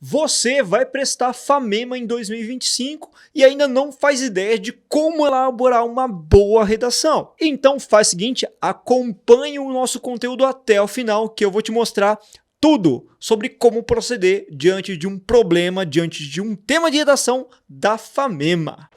Você vai prestar FAMEMA em 2025 e ainda não faz ideia de como elaborar uma boa redação. Então faz o seguinte, acompanhe o nosso conteúdo até o final que eu vou te mostrar tudo sobre como proceder diante de um problema, diante de um tema de redação da FAMEMA.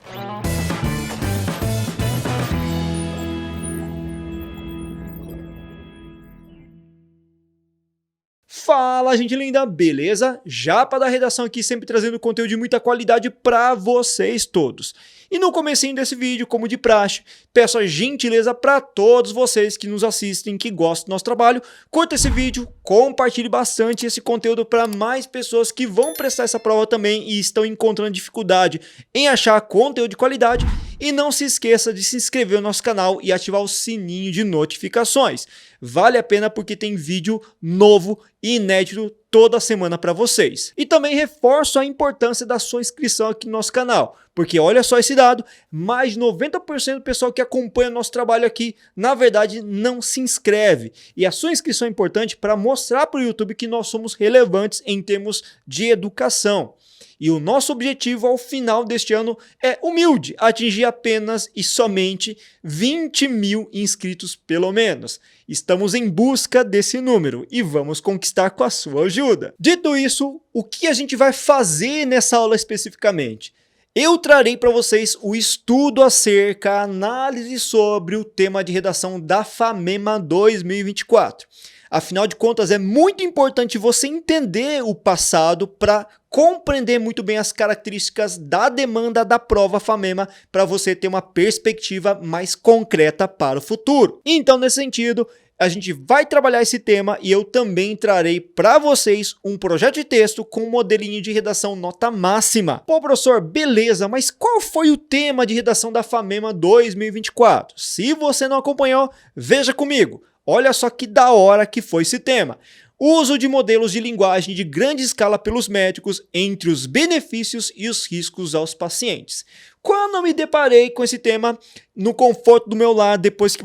Fala, gente linda, beleza? Japa da redação aqui, sempre trazendo conteúdo de muita qualidade para vocês todos. E no comecinho desse vídeo, como de praxe, peço a gentileza para todos vocês que nos assistem, que gostam do nosso trabalho, curta esse vídeo, compartilhe bastante esse conteúdo para mais pessoas que vão prestar essa prova também e estão encontrando dificuldade em achar conteúdo de qualidade. E não se esqueça de se inscrever no nosso canal e ativar o sininho de notificações. Vale a pena porque tem vídeo novo e inédito toda semana para vocês. E também reforço a importância da sua inscrição aqui no nosso canal, porque olha só esse dado, mais de 90% do pessoal que acompanha nosso trabalho aqui, na verdade, não se inscreve. E a sua inscrição é importante para mostrar para o YouTube que nós somos relevantes em termos de educação. E o nosso objetivo ao final deste ano é humilde, atingir apenas e somente 20 mil inscritos pelo menos. Estamos em busca desse número e vamos conquistar com a sua ajuda. Dito isso, o que a gente vai fazer nessa aula especificamente? Eu trarei para vocês o estudo acerca, a análise sobre o tema de redação da FAMEMA 2024. Afinal de contas, é muito importante você entender o passado para compreender muito bem as características da demanda da prova FAMEMA para você ter uma perspectiva mais concreta para o futuro. Então, nesse sentido, a gente vai trabalhar esse tema e eu também trarei para vocês um projeto de texto com um modelinho de redação nota máxima. Pô, professor, beleza, mas qual foi o tema de redação da FAMEMA 2024? Se você não acompanhou, veja comigo. Olha só que da hora que foi esse tema. Uso de modelos de linguagem de grande escala pelos médicos entre os benefícios e os riscos aos pacientes. Quando eu me deparei com esse tema no conforto do meu lar, depois que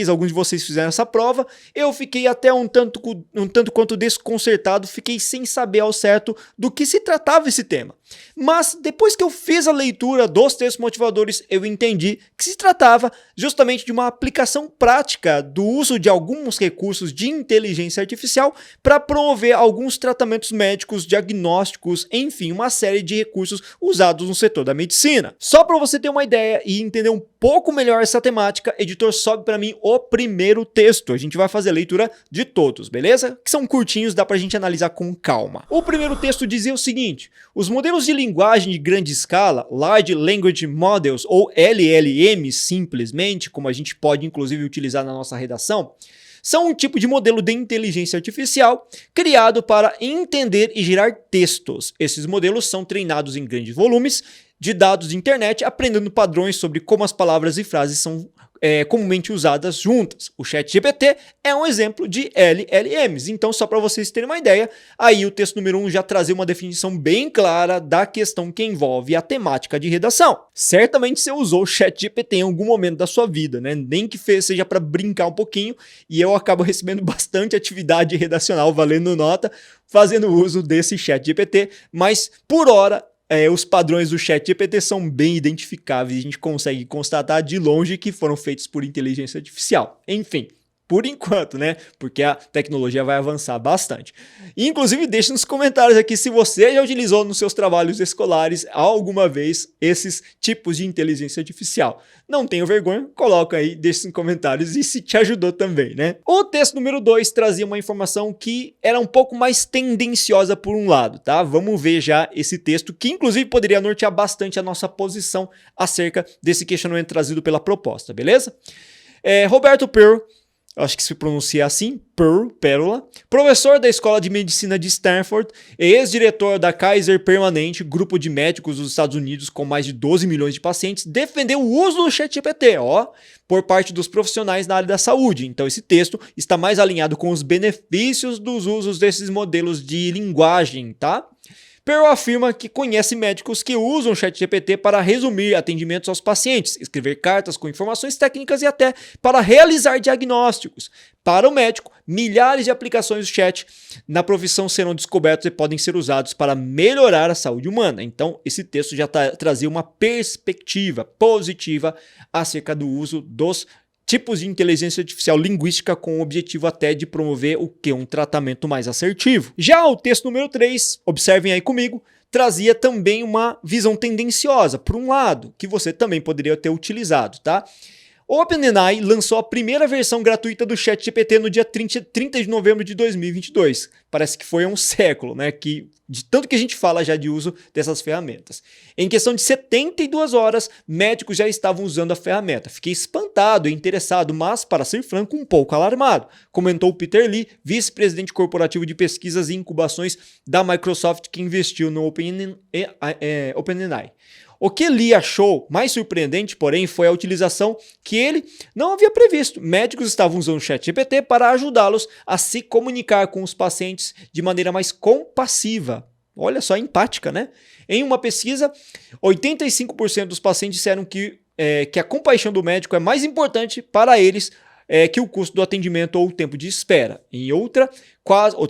alguns de vocês fizeram essa prova, eu fiquei até um tanto quanto desconcertado, fiquei sem saber ao certo do que se tratava esse tema. Mas depois que eu fiz a leitura dos textos motivadores, eu entendi que se tratava justamente de uma aplicação prática do uso de alguns recursos de inteligência artificial para promover alguns tratamentos médicos, diagnósticos, enfim, uma série de recursos usados no setor da medicina. Só para você ter uma ideia e entender um pouco melhor essa temática, editor, sobe para mim o primeiro texto. A gente vai fazer a leitura de todos, beleza? Que são curtinhos, dá para a gente analisar com calma. O primeiro texto dizia o seguinte: os modelos de linguagem de grande escala, Large Language Models, ou LLM simplesmente, como a gente pode inclusive utilizar na nossa redação, são um tipo de modelo de inteligência artificial criado para entender e gerar textos. Esses modelos são treinados em grandes volumes de dados de internet, aprendendo padrões sobre como as palavras e frases são comumente usadas juntas. O ChatGPT é um exemplo de LLMs. Então, só para vocês terem uma ideia, aí o texto número 1 já trazia uma definição bem clara da questão que envolve a temática de redação. Certamente você usou o ChatGPT em algum momento da sua vida, né? Nem que seja para brincar um pouquinho, e eu acabo recebendo bastante atividade redacional valendo nota, fazendo uso desse ChatGPT, mas por hora os padrões do ChatGPT são bem identificáveis e a gente consegue constatar de longe que foram feitos por inteligência artificial. Enfim, por enquanto, né? Porque a tecnologia vai avançar bastante. Inclusive, deixe nos comentários aqui se você já utilizou nos seus trabalhos escolares alguma vez esses tipos de inteligência artificial. Não tenha vergonha, coloca aí, deixe nos comentários e se te ajudou também, né? O texto número 2 trazia uma informação que era um pouco mais tendenciosa por um lado, tá? Vamos ver já esse texto, que inclusive poderia nortear bastante a nossa posição acerca desse questionamento trazido pela proposta, beleza? Roberto Pearl, acho que se pronuncia assim, Pérola, professor da Escola de Medicina de Stanford, ex-diretor da Kaiser Permanente, grupo de médicos dos Estados Unidos com mais de 12 milhões de pacientes, defendeu o uso do ChatGPT, por parte dos profissionais na área da saúde. Então esse texto está mais alinhado com os benefícios dos usos desses modelos de linguagem, tá? Pearl afirma que conhece médicos que usam o ChatGPT para resumir atendimentos aos pacientes, escrever cartas com informações técnicas e até para realizar diagnósticos. Para o médico, milhares de aplicações do chat na profissão serão descobertos e podem ser usados para melhorar a saúde humana. Então, esse texto já trazia uma perspectiva positiva acerca do uso dos tipos de inteligência artificial linguística com o objetivo até de promover o que? Um tratamento mais assertivo. Já o texto número 3, observem aí comigo, trazia também uma visão tendenciosa, por um lado, que você também poderia ter utilizado, tá? O OpenAI lançou a primeira versão gratuita do ChatGPT no dia 30 de novembro de 2022. Parece que foi há um século, né? De tanto que a gente fala já de uso dessas ferramentas. Em questão de 72 horas, médicos já estavam usando a ferramenta. Fiquei espantado e interessado, mas, para ser franco, um pouco alarmado, comentou Peter Lee, vice-presidente corporativo de pesquisas e incubações da Microsoft, que investiu no OpenAI. O que Lee achou mais surpreendente, porém, foi a utilização que ele não havia previsto. Médicos estavam usando o ChatGPT para ajudá-los a se comunicar com os pacientes de maneira mais compassiva. Olha só, empática, né? Em uma pesquisa, 85% dos pacientes disseram que a compaixão do médico é mais importante para eles que o custo do atendimento ou o tempo de espera. Em outra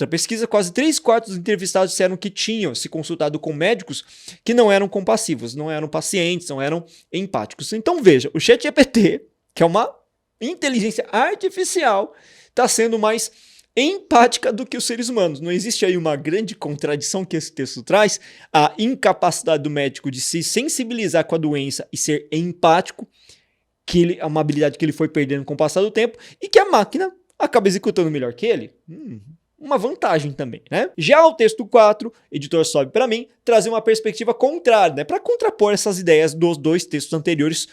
pesquisa, quase 3/4 dos entrevistados disseram que tinham se consultado com médicos que não eram compassivos, não eram pacientes, não eram empáticos. Então veja, o ChatGPT, que é uma inteligência artificial, está sendo mais empática do que os seres humanos. Não existe aí uma grande contradição que esse texto traz, a incapacidade do médico de se sensibilizar com a doença e ser empático, que é uma habilidade que ele foi perdendo com o passar do tempo, e que a máquina acaba executando melhor que ele. Uma vantagem também, né? Já o texto 4, editor sobe para mim, trazia uma perspectiva contrária, né? Para contrapor essas ideias dos dois textos anteriores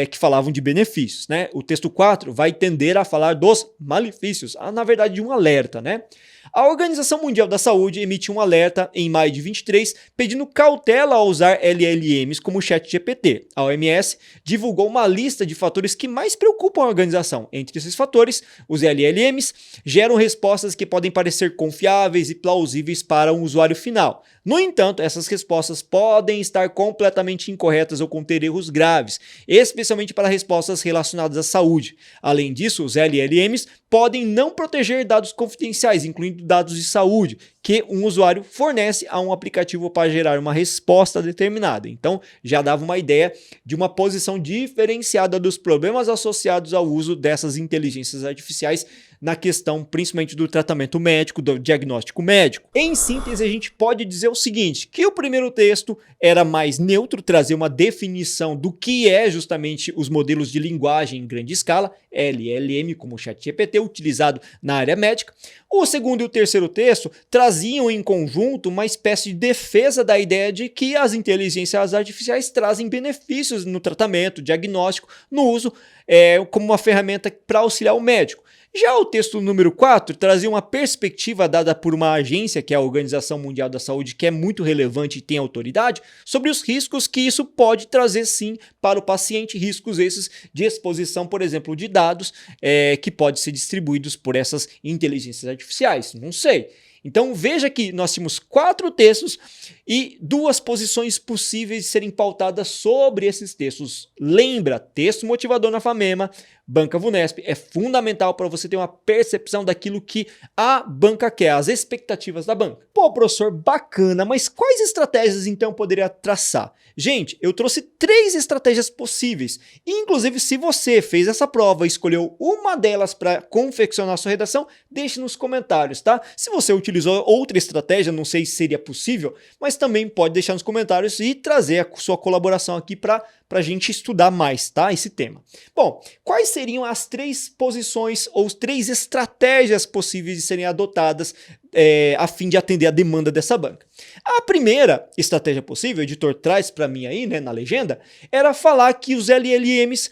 que falavam de benefícios, né? O texto 4 vai tender a falar dos malefícios, na verdade de um alerta, né? A Organização Mundial da Saúde emitiu um alerta em maio de 23 pedindo cautela ao usar LLMs como o ChatGPT. A OMS divulgou uma lista de fatores que mais preocupam a organização. Entre esses fatores, os LLMs geram respostas que podem parecer confiáveis e plausíveis para um usuário final. No entanto, essas respostas podem estar completamente incorretas ou conter erros graves, especialmente para respostas relacionadas à saúde. Além disso, os LLMs podem não proteger dados confidenciais, incluindo dados de saúde, que um usuário fornece a um aplicativo para gerar uma resposta determinada. Então, já dava uma ideia de uma posição diferenciada dos problemas associados ao uso dessas inteligências artificiais na questão principalmente do tratamento médico, do diagnóstico médico. Em síntese, a gente pode dizer o seguinte, que o primeiro texto era mais neutro, trazia uma definição do que é justamente os modelos de linguagem em grande escala, LLM, como o ChatGPT, utilizado na área médica. O segundo e o terceiro texto traziam em conjunto uma espécie de defesa da ideia de que as inteligências artificiais trazem benefícios no tratamento, diagnóstico, no uso como uma ferramenta para auxiliar o médico. Já o texto número 4 trazia uma perspectiva dada por uma agência, que é a Organização Mundial da Saúde, que é muito relevante e tem autoridade, sobre os riscos que isso pode trazer sim para o paciente, riscos esses de exposição, por exemplo, de dados que podem ser distribuídos por essas inteligências artificiais, não sei. Então veja que nós tínhamos 4 textos e 2 posições possíveis de serem pautadas sobre esses textos. Lembra, texto motivador na FAMEMA, Banca VUNESP, é fundamental para você ter uma percepção daquilo que a banca quer, as expectativas da banca. Pô, professor, bacana, mas quais estratégias então eu poderia traçar? Gente, eu trouxe 3 estratégias possíveis. Inclusive, se você fez essa prova e escolheu uma delas para confeccionar a sua redação, deixe nos comentários, tá? Se você utilizou outra estratégia, não sei se seria possível, mas também pode deixar nos comentários e trazer a sua colaboração aqui para a gente estudar mais, tá? Esse tema. Bom, quais seriam as 3 posições ou 3 estratégias possíveis de serem adotadas a fim de atender a demanda dessa banca? A primeira estratégia possível, o editor traz para mim aí, né, na legenda, era falar que os LLMs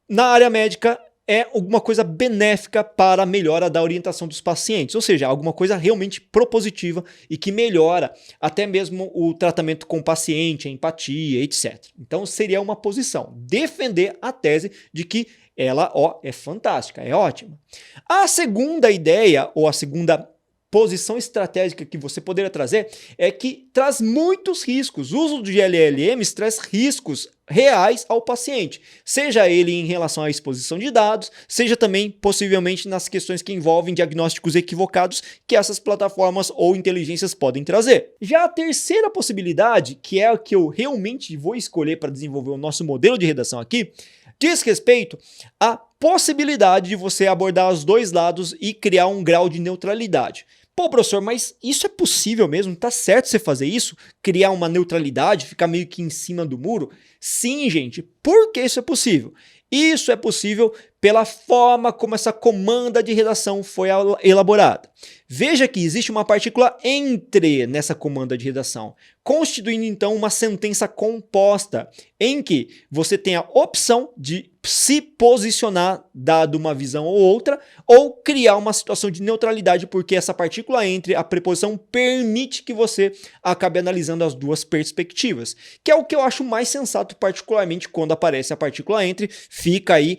na área médica é alguma coisa benéfica para a melhora da orientação dos pacientes, ou seja, alguma coisa realmente propositiva e que melhora até mesmo o tratamento com o paciente, a empatia, etc. Então seria uma posição, defender a tese de que ela é fantástica, é ótima. A segunda ideia, ou a segunda posição estratégica que você poderia trazer é que traz muitos riscos. O uso de LLMs traz riscos reais ao paciente, seja ele em relação à exposição de dados, seja também possivelmente nas questões que envolvem diagnósticos equivocados que essas plataformas ou inteligências podem trazer. Já a terceira possibilidade, que é a que eu realmente vou escolher para desenvolver o nosso modelo de redação aqui, diz respeito à possibilidade de você abordar os dois lados e criar um grau de neutralidade. Pô, professor, mas isso é possível mesmo? Tá certo você fazer isso? Criar uma neutralidade, ficar meio que em cima do muro? Sim, gente. Por que isso é possível? Isso é possível pela forma como essa comanda de redação foi elaborada. Veja que existe uma partícula entre nessa comanda de redação, constituindo então uma sentença composta, em que você tem a opção de se posicionar dado uma visão ou outra, ou criar uma situação de neutralidade, porque essa partícula entre, a preposição permite que você acabe analisando as duas perspectivas, que é o que eu acho mais sensato, particularmente quando aparece a partícula entre. Fica aí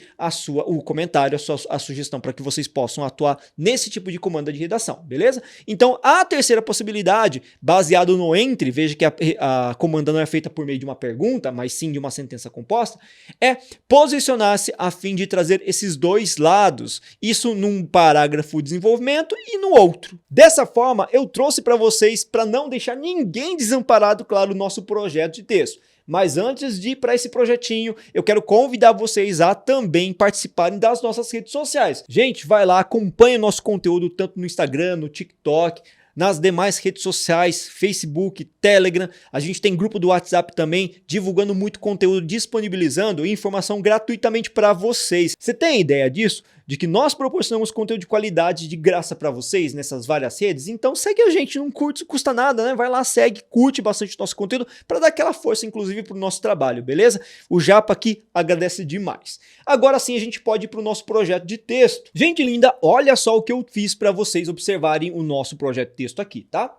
o comentário, a sugestão para que vocês possam atuar nesse tipo de comanda de redação, beleza? Então, a terceira possibilidade, baseado no entre, veja que a comanda não é feita por meio de uma pergunta, mas sim de uma sentença composta, é posicionar-se a fim de trazer esses dois lados, isso num parágrafo de desenvolvimento e no outro. Dessa forma, eu trouxe para vocês, para não deixar ninguém desamparado, claro, o nosso projeto de texto. Mas antes de ir para esse projetinho, eu quero convidar vocês a também participarem das nossas redes sociais. Gente, vai lá, acompanha o nosso conteúdo tanto no Instagram, no TikTok, nas demais redes sociais, Facebook, Telegram. A gente tem grupo do WhatsApp também, divulgando muito conteúdo, disponibilizando informação gratuitamente para vocês. Você tem ideia disso? De que nós proporcionamos conteúdo de qualidade de graça para vocês nessas várias redes? Então segue a gente, não custa nada, né? Vai lá, segue, curte bastante o nosso conteúdo para dar aquela força, inclusive, para o nosso trabalho, beleza? O Japa aqui agradece demais. Agora sim a gente pode ir para o nosso projeto de texto. Gente linda, olha só o que eu fiz para vocês observarem o nosso projeto de texto aqui, tá?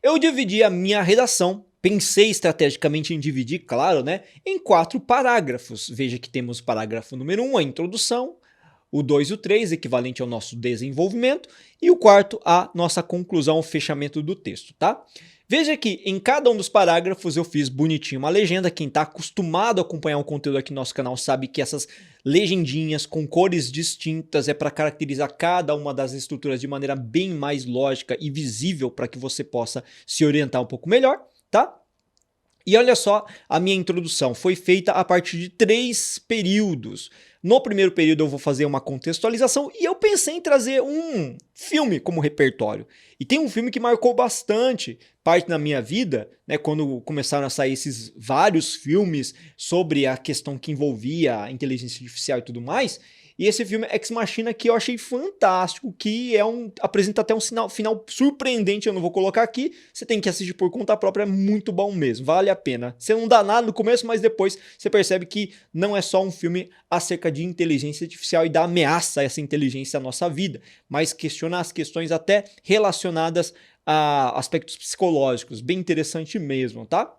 Eu dividi a minha redação, pensei estrategicamente em dividir, claro, né, em 4 parágrafos. Veja que temos o parágrafo número 1, a introdução, o 2 e o 3, equivalente ao nosso desenvolvimento, e o 4, a nossa conclusão, o fechamento do texto, tá? Veja que em cada um dos parágrafos eu fiz bonitinho uma legenda. Quem está acostumado a acompanhar o conteúdo aqui no nosso canal sabe que essas legendinhas com cores distintas é para caracterizar cada uma das estruturas de maneira bem mais lógica e visível para que você possa se orientar um pouco melhor, tá? E olha só, a minha introdução foi feita a partir de 3 períodos. No primeiro período eu vou fazer uma contextualização e eu pensei em trazer um filme como repertório. E tem um filme que marcou bastante parte da minha vida, né, quando começaram a sair esses vários filmes sobre a questão que envolvia a inteligência artificial e tudo mais. E esse filme Ex Machina, que eu achei fantástico, que apresenta até um final surpreendente, eu não vou colocar aqui, você tem que assistir por conta própria, é muito bom mesmo, vale a pena. Você não dá nada no começo, mas depois você percebe que não é só um filme acerca de inteligência artificial e da ameaça a essa inteligência à nossa vida, mas questiona as questões até relacionadas a aspectos psicológicos, bem interessante mesmo, tá?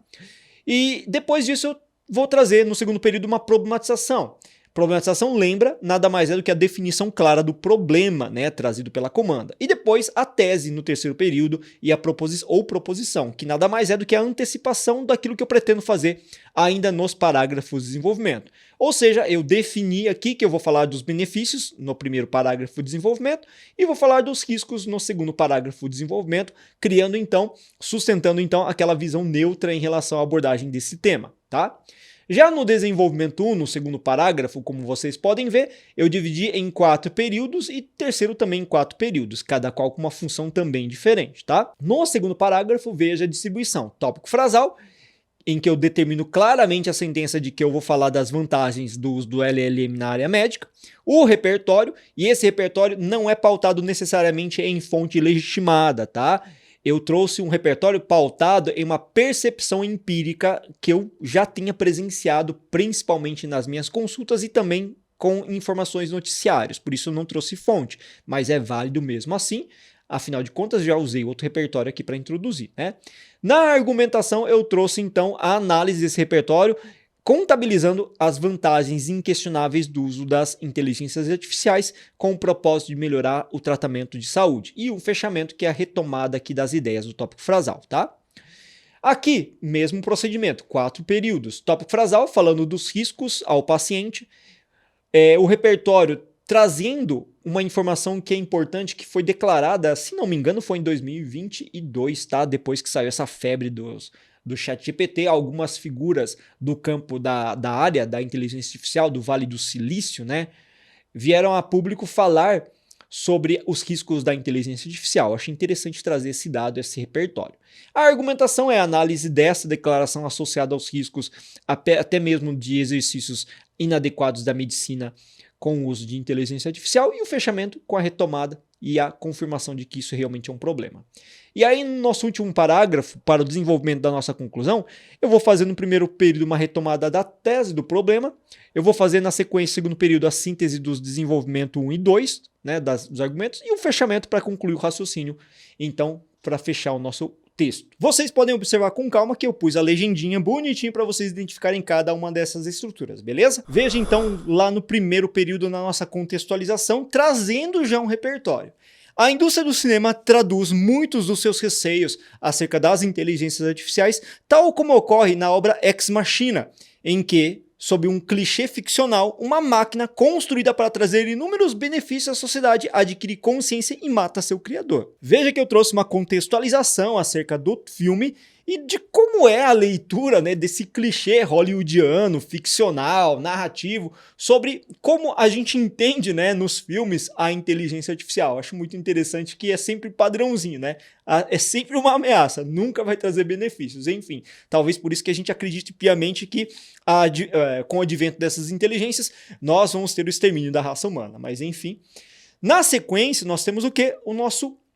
E depois disso eu vou trazer no segundo período uma problematização. Problematização lembra, nada mais é do que a definição clara do problema, né, trazido pela comanda. E depois a tese no terceiro período e a proposição, que nada mais é do que a antecipação daquilo que eu pretendo fazer ainda nos parágrafos de desenvolvimento. Ou seja, eu defini aqui que eu vou falar dos benefícios no primeiro parágrafo de desenvolvimento e vou falar dos riscos no segundo parágrafo de desenvolvimento, sustentando então aquela visão neutra em relação à abordagem desse tema, tá? Já no desenvolvimento 1, no segundo parágrafo, como vocês podem ver, eu dividi em 4 períodos e terceiro também em 4 períodos, cada qual com uma função também diferente, tá? No segundo parágrafo, veja a distribuição. Tópico frasal, em que eu determino claramente a sentença de que eu vou falar das vantagens do uso do LLM na área médica. O repertório, e esse repertório não é pautado necessariamente em fonte legitimada, tá? Eu trouxe um repertório pautado em uma percepção empírica que eu já tinha presenciado, principalmente nas minhas consultas e também com informações noticiárias. Por isso eu não trouxe fonte, mas é válido mesmo assim. Afinal de contas, já usei outro repertório aqui para introduzir, né? Na argumentação, eu trouxe então a análise desse repertório contabilizando as vantagens inquestionáveis do uso das inteligências artificiais com o propósito de melhorar o tratamento de saúde. E o fechamento, que é a retomada aqui das ideias do tópico frasal, tá? Aqui, mesmo procedimento, 4 períodos. Tópico frasal, falando dos riscos ao paciente. O repertório trazendo uma informação que é importante, que foi declarada, se não me engano, foi em 2022, tá? Depois que saiu essa febre do ChatGPT, algumas figuras do campo da área da inteligência artificial, do Vale do Silício, né, vieram a público falar sobre os riscos da inteligência artificial. Acho interessante trazer esse dado, esse repertório. A argumentação é a análise dessa declaração associada aos riscos, até mesmo de exercícios inadequados da medicina com o uso de inteligência artificial, e o fechamento com a retomada e a confirmação de que isso realmente é um problema. E aí, no nosso último parágrafo, para o desenvolvimento da nossa conclusão, eu vou fazer no primeiro período uma retomada da tese do problema, eu vou fazer na sequência, segundo período, a síntese dos desenvolvimento 1 e 2, né, dos argumentos, e o fechamento para concluir o raciocínio, então, para fechar o nosso texto. Vocês podem observar com calma que eu pus a legendinha bonitinho para vocês identificarem cada uma dessas estruturas, beleza? Veja então lá no primeiro período na nossa contextualização, trazendo já um repertório. A indústria do cinema traduz muitos dos seus receios acerca das inteligências artificiais, tal como ocorre na obra Ex Machina, em que, sob um clichê ficcional, uma máquina construída para trazer inúmeros benefícios à sociedade adquire consciência e mata seu criador. Veja que eu trouxe uma contextualização acerca do filme e de como é a leitura, né, desse clichê hollywoodiano, ficcional, narrativo, sobre como a gente entende, né, nos filmes a inteligência artificial. Acho muito interessante que é sempre padrãozinho, né? É sempre uma ameaça, nunca vai trazer benefícios. Enfim, talvez por isso que a gente acredite piamente que com o advento dessas inteligências, nós vamos ter o extermínio da raça humana. Mas enfim, na sequência nós temos o quê?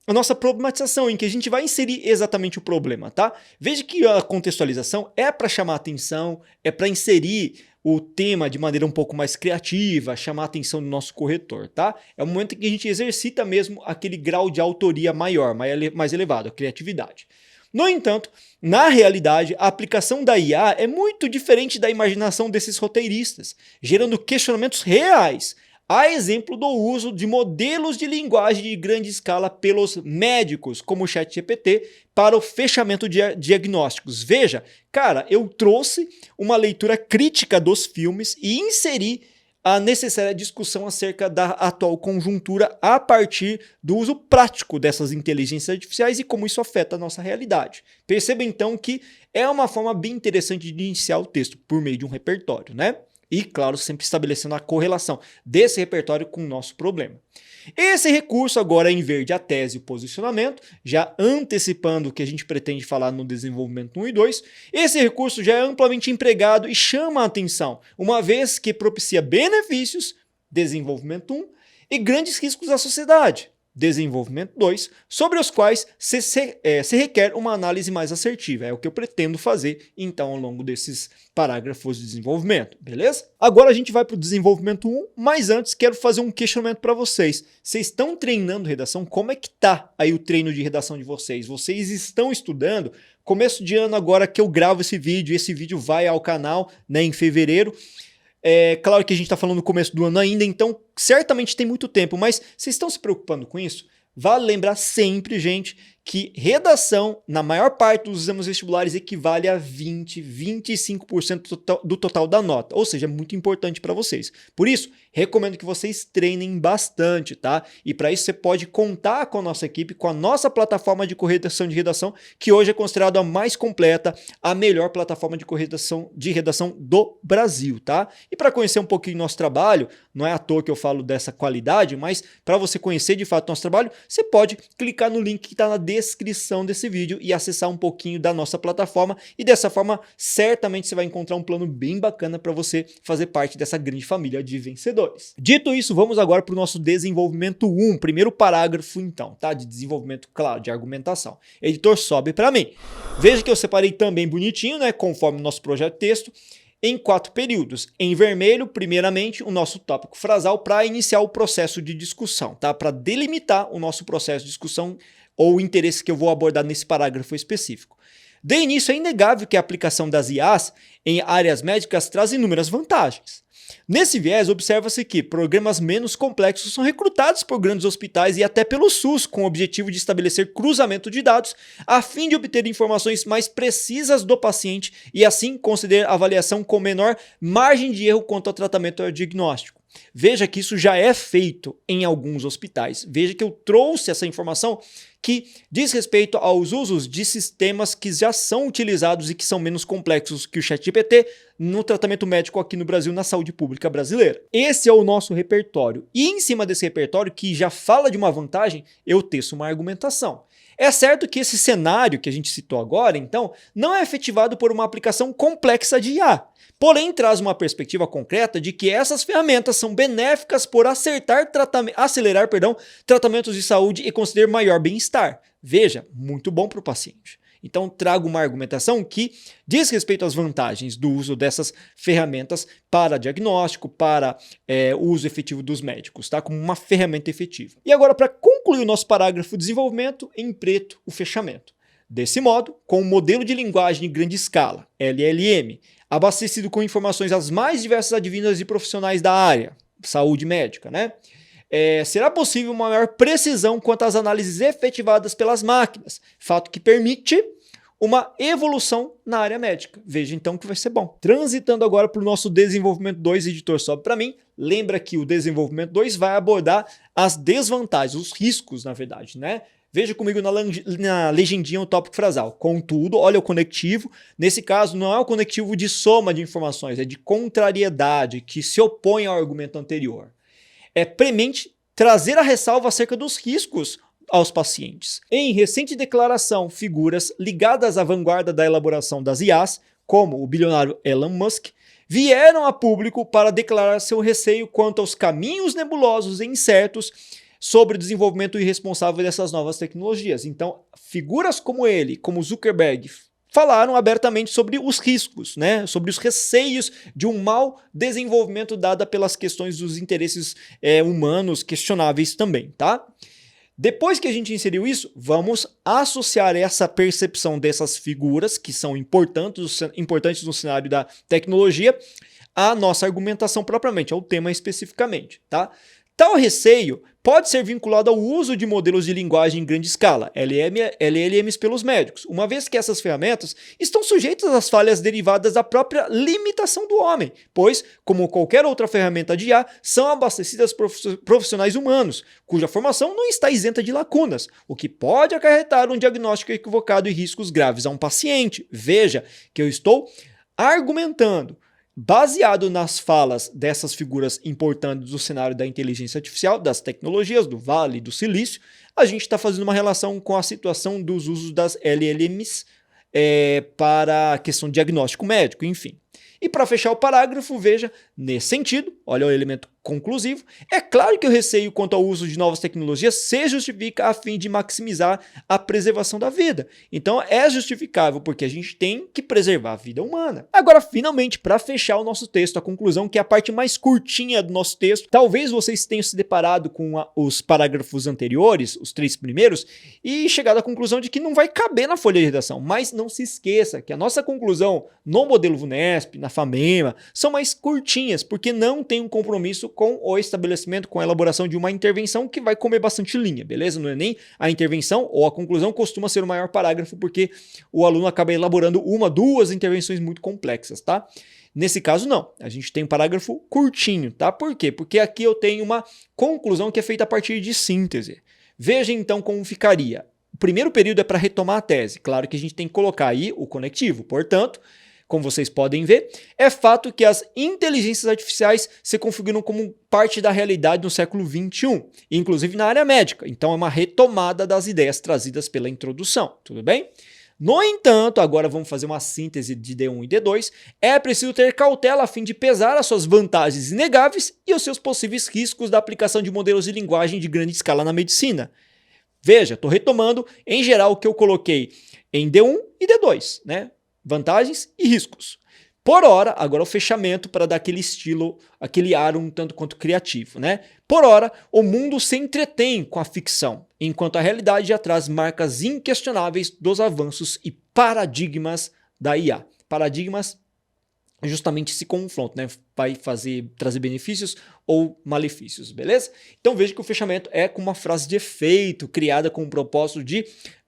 A nossa problematização, em que a gente vai inserir exatamente o problema, tá? Veja que a contextualização é para chamar atenção, é para inserir o tema de maneira um pouco mais criativa, chamar a atenção do nosso corretor, tá? É o momento em que a gente exercita mesmo aquele grau de autoria maior, mais elevado, a criatividade. No entanto, na realidade, a aplicação da IA é muito diferente da imaginação desses roteiristas, gerando questionamentos reais. Há exemplo do uso de modelos de linguagem de grande escala pelos médicos, como o ChatGPT, para o fechamento de diagnósticos. Veja, cara, eu trouxe uma leitura crítica dos filmes e inseri a necessária discussão acerca da atual conjuntura a partir do uso prático dessas inteligências artificiais e como isso afeta a nossa realidade. Perceba então que é uma forma bem interessante de iniciar o texto, por meio de um repertório, né? E, claro, sempre estabelecendo a correlação desse repertório com o nosso problema. Esse recurso agora é em verde a tese e o posicionamento, já antecipando o que a gente pretende falar no desenvolvimento 1 e 2. Esse recurso já é amplamente empregado e chama a atenção, uma vez que propicia benefícios, desenvolvimento 1, e grandes riscos à sociedade, desenvolvimento 2, sobre os quais se requer uma análise mais assertiva. É o que eu pretendo fazer, então, ao longo desses parágrafos de desenvolvimento, beleza? Agora a gente vai para o desenvolvimento 1, mas antes quero fazer um questionamento para vocês. Vocês estão treinando redação? Como é que tá aí o treino de redação de vocês? Vocês estão estudando? Começo de ano agora que eu gravo esse vídeo vai ao canal, né, em fevereiro. É claro que a gente está falando no começo do ano ainda, então certamente tem muito tempo, mas vocês estão se preocupando com isso? Vale lembrar sempre, gente, que redação, na maior parte dos exames vestibulares, equivale a 25% do total da nota, ou seja, é muito importante para vocês. Por isso, recomendo que vocês treinem bastante, tá? E para isso você pode contar com a nossa equipe, com a nossa plataforma de correção de redação, que hoje é considerada a mais completa, a melhor plataforma de correção de redação do Brasil, tá? E para conhecer um pouquinho do nosso trabalho, não é à toa que eu falo dessa qualidade, mas para você conhecer de fato o nosso trabalho, você pode clicar no link que está na descrição desse vídeo e acessar um pouquinho da nossa plataforma, e dessa forma certamente você vai encontrar um plano bem bacana para você fazer parte dessa grande família de vencedores. Dito isso, vamos agora para o nosso desenvolvimento 1, primeiro parágrafo então, tá? De desenvolvimento, claro, de argumentação. Editor, sobe para mim. Veja que eu separei também bonitinho, né, conforme o nosso projeto de texto, em 4 períodos. Em vermelho, primeiramente, o nosso tópico frasal para iniciar o processo de discussão, tá? Para delimitar o nosso processo de discussão ou o interesse que eu vou abordar nesse parágrafo específico. De início, é inegável que a aplicação das IAs em áreas médicas traz inúmeras vantagens. Nesse viés, observa-se que programas menos complexos são recrutados por grandes hospitais e até pelo SUS, com o objetivo de estabelecer cruzamento de dados, a fim de obter informações mais precisas do paciente e assim conceder avaliação com menor margem de erro quanto ao tratamento ou diagnóstico. Veja que isso já é feito em alguns hospitais. Veja que eu trouxe essa informação que diz respeito aos usos de sistemas que já são utilizados e que são menos complexos que o ChatGPT no tratamento médico aqui no Brasil, na saúde pública brasileira. Esse é o nosso repertório. E em cima desse repertório, que já fala de uma vantagem, eu teço uma argumentação. É certo que esse cenário que a gente citou agora, então, não é efetivado por uma aplicação complexa de IA. Porém, traz uma perspectiva concreta de que essas ferramentas são benéficas por acelerar tratamentos de saúde e conceder maior bem-estar. Veja, muito bom para o paciente. Então, trago uma argumentação que diz respeito às vantagens do uso dessas ferramentas para diagnóstico, para o uso efetivo dos médicos, tá? Como uma ferramenta efetiva. E agora, para concluir o nosso parágrafo desenvolvimento, em preto, o fechamento. Desse modo, com um modelo de linguagem em grande escala, LLM, abastecido com informações as mais diversas advindas de profissionais da área, saúde médica, né? Será possível uma maior precisão quanto às análises efetivadas pelas máquinas, fato que permite uma evolução na área médica. Veja então que vai ser bom. Transitando agora para o nosso desenvolvimento 2, editor, sobe para mim. Lembra que o desenvolvimento 2 vai abordar as desvantagens, os riscos, na verdade, né? Veja comigo na legendinha o tópico frasal. Contudo, olha o conectivo. Nesse caso, não é o conectivo de soma de informações, é de contrariedade, que se opõe ao argumento anterior. É premente trazer a ressalva acerca dos riscos aos pacientes. Em recente declaração, figuras ligadas à vanguarda da elaboração das IAs, como o bilionário Elon Musk, vieram a público para declarar seu receio quanto aos caminhos nebulosos e incertos sobre o desenvolvimento irresponsável dessas novas tecnologias. Então, figuras como ele, como Zuckerberg, falaram abertamente sobre os riscos, né? Sobre os receios de um mau desenvolvimento dada pelas questões dos interesses humanos questionáveis também, tá? Depois que a gente inseriu isso, vamos associar essa percepção dessas figuras, que são importantes no cenário da tecnologia, à nossa argumentação propriamente, ao tema especificamente, tá? Tal receio pode ser vinculado ao uso de modelos de linguagem em grande escala, LLMs pelos médicos, uma vez que essas ferramentas estão sujeitas às falhas derivadas da própria limitação do homem, pois, como qualquer outra ferramenta de IA, são abastecidas por profissionais humanos, cuja formação não está isenta de lacunas, o que pode acarretar um diagnóstico equivocado e riscos graves a um paciente. Veja que eu estou argumentando, baseado nas falas dessas figuras importantes do cenário da inteligência artificial, das tecnologias, do Vale do Silício, a gente está fazendo uma relação com a situação dos usos das LLMs para a questão de diagnóstico médico, enfim. E para fechar o parágrafo, veja, nesse sentido, olha o elemento conclusivo, é claro que o receio quanto ao uso de novas tecnologias se justifica a fim de maximizar a preservação da vida. Então é justificável porque a gente tem que preservar a vida humana. Agora, finalmente, para fechar o nosso texto, a conclusão, que é a parte mais curtinha do nosso texto, talvez vocês tenham se deparado com os parágrafos anteriores, os 3 primeiros, e chegado à conclusão de que não vai caber na folha de redação. Mas não se esqueça que a nossa conclusão no modelo VUNESP, na FAMEMA, são mais curtinhas, porque não tem um compromisso com o estabelecimento, com a elaboração de uma intervenção que vai comer bastante linha, beleza? No Enem, a intervenção ou a conclusão costuma ser o maior parágrafo, porque o aluno acaba elaborando 1, 2 intervenções muito complexas, tá? Nesse caso, não. A gente tem um parágrafo curtinho, tá? Por quê? Porque aqui eu tenho uma conclusão que é feita a partir de síntese. Veja então como ficaria. O primeiro período é para retomar a tese. Claro que a gente tem que colocar aí o conectivo. Portanto, como vocês podem ver, é fato que as inteligências artificiais se configuram como parte da realidade no século XXI, inclusive na área médica. Então é uma retomada das ideias trazidas pela introdução, tudo bem? No entanto, agora vamos fazer uma síntese de D1 e D2, é preciso ter cautela a fim de pesar as suas vantagens inegáveis e os seus possíveis riscos da aplicação de modelos de linguagem de grande escala na medicina. Veja, estou retomando em geral o que eu coloquei em D1 e D2, né? Vantagens e riscos. Por hora, agora o fechamento para dar aquele estilo, aquele ar um tanto quanto criativo, né? Por hora, o mundo se entretém com a ficção, enquanto a realidade já traz marcas inquestionáveis dos avanços e paradigmas da IA. Paradigmas justamente esse confronto, né? Vai trazer benefícios ou malefícios, beleza? Então veja que o fechamento é com uma frase de efeito, criada com o propósito de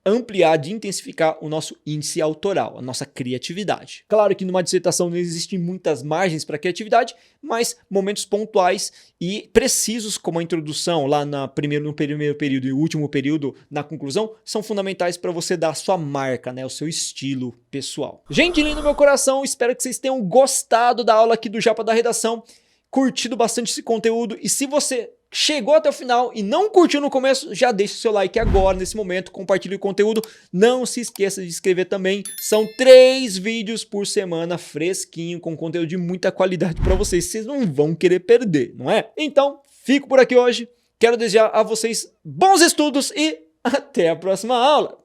ampliar, de intensificar o nosso índice autoral, a nossa criatividade. Claro que numa dissertação não existem muitas margens para criatividade, mas momentos pontuais e precisos, como a introdução lá no primeiro período e o último período na conclusão, são fundamentais para você dar a sua marca, né, o seu estilo pessoal. Gente lindo do meu coração, espero que vocês tenham gostado da aula aqui do Japa da Redação, curtido bastante esse conteúdo, e se você chegou até o final e não curtiu no começo, já deixa o seu like agora, nesse momento, compartilhe o conteúdo, não se esqueça de se inscrever também, são 3 vídeos por semana, fresquinho, com conteúdo de muita qualidade para vocês não vão querer perder, não é? Então, fico por aqui hoje, quero desejar a vocês bons estudos e até a próxima aula!